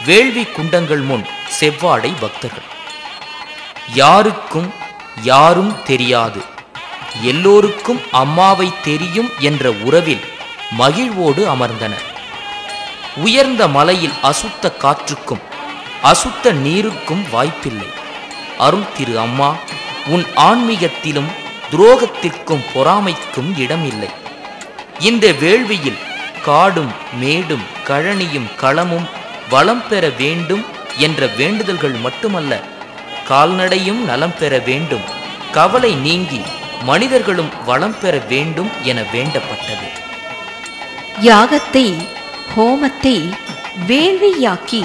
வேள்வி குண்டங்கள் முன் செவ்வாடை பக்தர்கள். யாருக்கும் யாரும் தெரியாது, எல்லோருக்கும் அம்மாவை தெரியும் என்ற உறவில் மகிழ்வோடு அமர்ந்தனர். உயர்ந்த மலையில் அசுத்த காற்றுக்கும் அசுத்த நீருக்கும் வாய்ப்பில்லை. அருள் திரு அம்மா, உன் ஆன்மீகத்திலும் துரோகத்திற்கும் பொறாமைக்கும் இடமில்லை. இந்த வேள்வியில் காடும் மேடும் கழனியும் களமும் வளம் பெற வேண்டும் என்ற வேண்டுதல்கள் மட்டுமல்ல, கால்நடையும் நலம் பெற வேண்டும், கவலை நீங்கி மனிதர்களும் வளம் பெற வேண்டும் என வேண்டப்பட்டது. யாகத்தை ஹோமத்தை வேள்வியாக்கி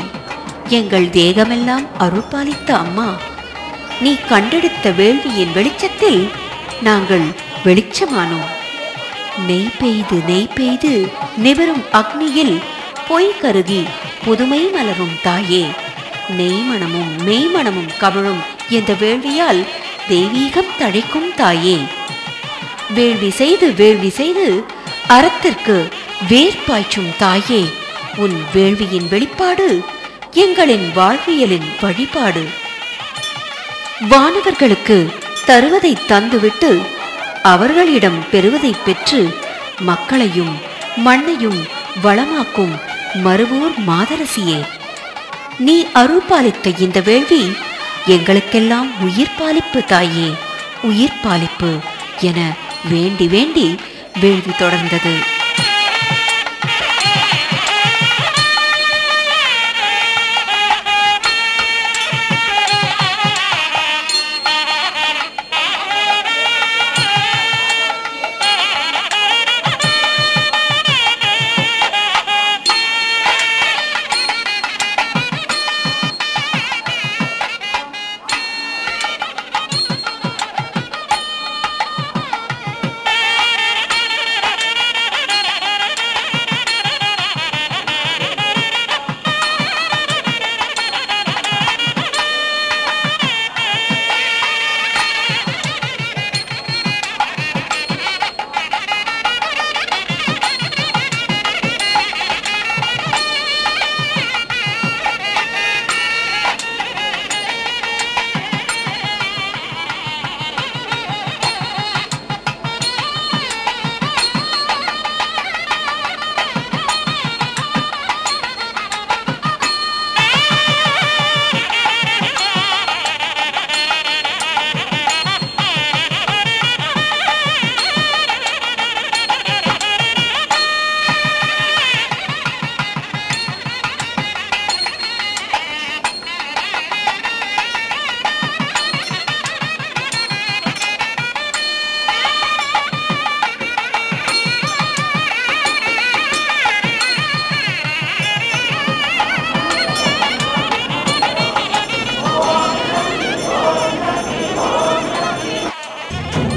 எங்கள் தேகமெல்லாம் அருள்பாலித்த அம்மா, நீ கண்டெடுத்த வேள்வியின் வெளிச்சத்தில் நாங்கள் வெளிச்சமானோம். நெய் பெய்து நிவரும் அக்னியில் பொய் கருகி புதுமை மலரும் தாயே, நெய்மணமும் மெய்மணமும் கமழும் இந்த வேள்வியால் தெய்வீகம் தழைக்கும் தாயே. வேள்வி செய்து அறத்திற்கு வேர்பாய்ச்சும் தாயே, உன் வேள்வியின் வெளிப்பாடு எங்களின் வாழ்வியலின் வழிபாடு. வானவர்களுக்கு தருவதை தந்துவிட்டு அவர்களிடம் பெறுவதை பெற்று மக்களையும் மண்ணையும் வளமாக்கும் மறுவூர் மாதரசியே, நீ அருள் பாலித்த இந்த வேள்வி எங்களுக்கெல்லாம் உயிர் பாலிப்பு தாயே, உயிர் பாலிப்பு என வேண்டி வேண்டி வேள்வி தொடர்ந்தது.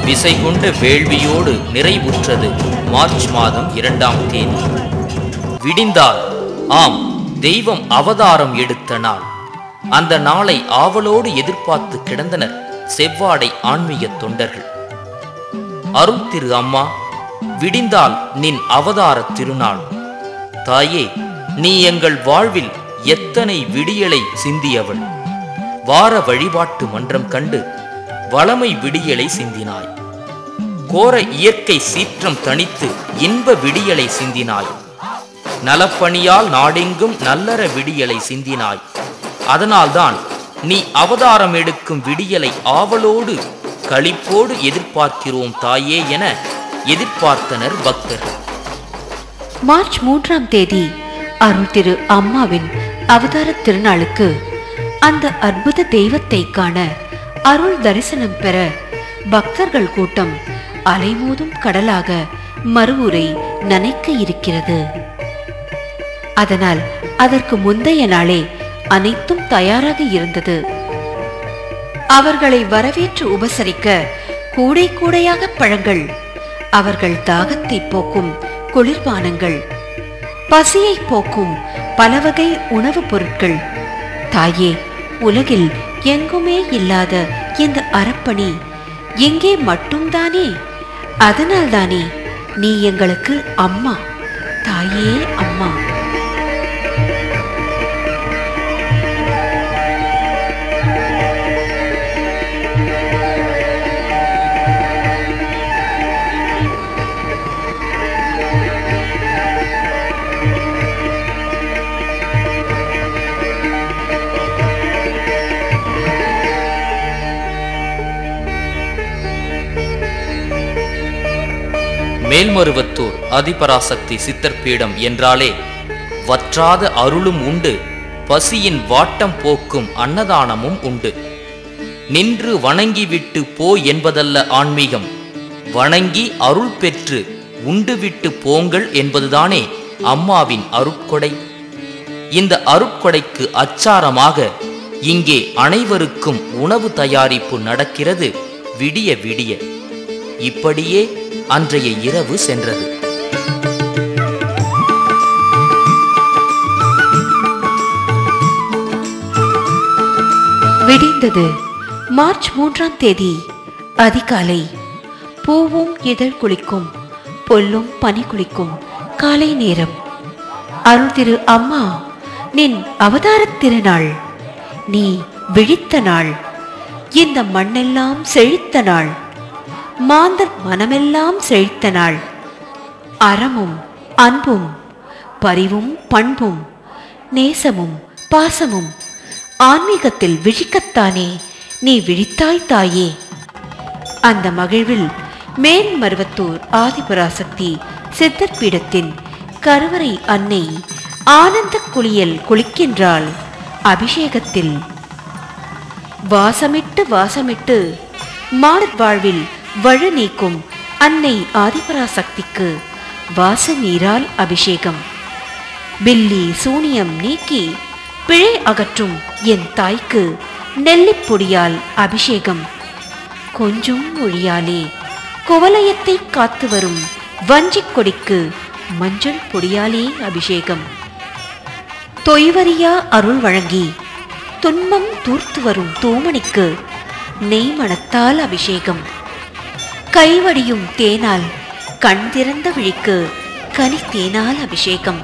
விசை கொண்ட வேள்வியோடு நிறைவுற்றது மார்ச் மாதம் 2ஆம் தேதி. விடிந்தால் ஆம், தெய்வம் அவதாரம் எடுத்த நாள். அந்த நாளை ஆவலோடு எதிர்பார்த்து கிடந்தனர் செவ்வாடை ஆன்மீக தொண்டர்கள். அருள் திரு அம்மா, விடிந்தால் நின் அவதார திருநாள். தாயே, நீ எங்கள் வாழ்வில் எத்தனை விடியலை சிந்தியவள். வார வழிபாட்டு மன்றம் கண்டு வளமை விடியலை சிந்தினாய். கோர இயற்கை சீற்றம் தணித்து இன்ப விடியலை சிந்தினாய். நலப்பணியால் நாடெங்கும் நல்லற விடியலை சிந்தினாய். அதனால்தான் நீ அவதாரம் எடுக்கும் விடியலை ஆவலோடு களிப்போடு எதிர்பார்க்கிறோம் தாயே என எதிர்பார்த்தனர் பக்தர்கள். மார்ச் 3ஆம் தேதி அருள் திரு அம்மாவின் அவதார திருநாளுக்கு அந்த அற்புத தெய்வத்தை காண, அருள் தரிசனம் பெற பக்தர்கள் கூட்டம் அலைமோதும் கடலாக மறுவூரை நனைக்க இருக்கிறது. அதனால் அதற்கு முந்தைய நாளே அனைத்தும் தயாராக இருந்தது. அவர்களை வரவேற்று உபசரிக்க கூடை கூடையாக பழங்கள், அவர்கள் தாகத்தை போக்கும் குளிர்பானங்கள், பசியை போக்கும் பலவகை உணவுப் பொருட்கள். தாயே, உலகில் எங்குமே இல்லாத இந்த அறப்பணி எங்கே மட்டும்தானே? அதனால்தானே நீ எங்களுக்கு அம்மா, தாயே அம்மா. மேல்மருவத்தூர் ஆதிபராசக்தி சித்தர் பீடம் என்றாலே வற்றாத அருளும் உண்டு, பசியின் வாட்டம் போக்கும் அன்னதானமும் உண்டு. நின்று வணங்கிவிட்டு போ என்பதல்ல ஆன்மீகம், வணங்கி அருள் பெற்று உண்டுவிட்டு போங்கள் என்பதுதானே அம்மாவின் அருட்கொடை. இந்த அருட்கொடைக்கு அச்சாரமாக இங்கே அனைவருக்கும் உணவு தயாரிப்பு நடக்கிறது விடிய விடிய. இப்படியே அன்றைய இரவு சென்றது. விடிந்தது. மார்ச் 3ஆம் தேதி அதிகாலை. பூவும் இதழ் குளிக்கும், பொல்லும் பனி குளிக்கும் காலை நேரம். அருள் திரு அம்மா நின் அவதாரத் திருநாள். நீ விழித்த நாள். இந்த மண்ணெல்லாம் செழித்த நாள். மாந்தர் மனமெல்லாம் செழித்த நாள். அறமும் அன்பும் பரிவும் பண்பும் நேசமும் பாசமும் ஆன்மீகத்தில் விழிக்கத்தானே நீ விழித்தாய் தாயே. அந்த மகிழ்வில் மேல்மருவத்தூர் ஆதிபராசக்தி சித்தர் பீடத்தின் கருவறை அன்னை ஆனந்த குளியல் குளிக்கின்றாள். அபிஷேகத்தில் வாசமிட்டு வாசமிட்டு மாடற் வாழ்வில் வழு நீக்கும் அன்னை ஆதிபராசக்திக்கு வாச நீரால் அபிஷேகம். பில்லி சூனியம் நீக்கி பிழை அகற்றும் என் தாய்க்கு நெல்லிப்பொடியால் அபிஷேகம். கொஞ்சம் மொழியாலே குவலயத்தை காத்து வரும் வஞ்சிக் கொடிக்கு மஞ்சள் பொடியாலே அபிஷேகம். தொய்வரியா அருள் வழங்கி துன்பம் தூர்த்து வரும் தூமணிக்கு நெய் மணத்தால் அபிஷேகம். கைவடியும் தேனால் கண் திறந்த விழிக்கு கனி தேனால் அபிஷேகம்.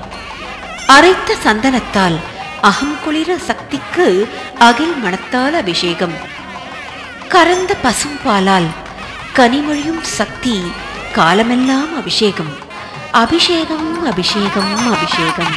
அரைத்த சந்தனத்தால் அகம் குளிர சக்திக்கு அகில் மணத்தால் அபிஷேகம். கறந்த பசும் பாலால் கனிமொழியும் சக்தி காலமெல்லாம் அபிஷேகம். அபிஷேகம் அபிஷேகம் அபிஷேகம்.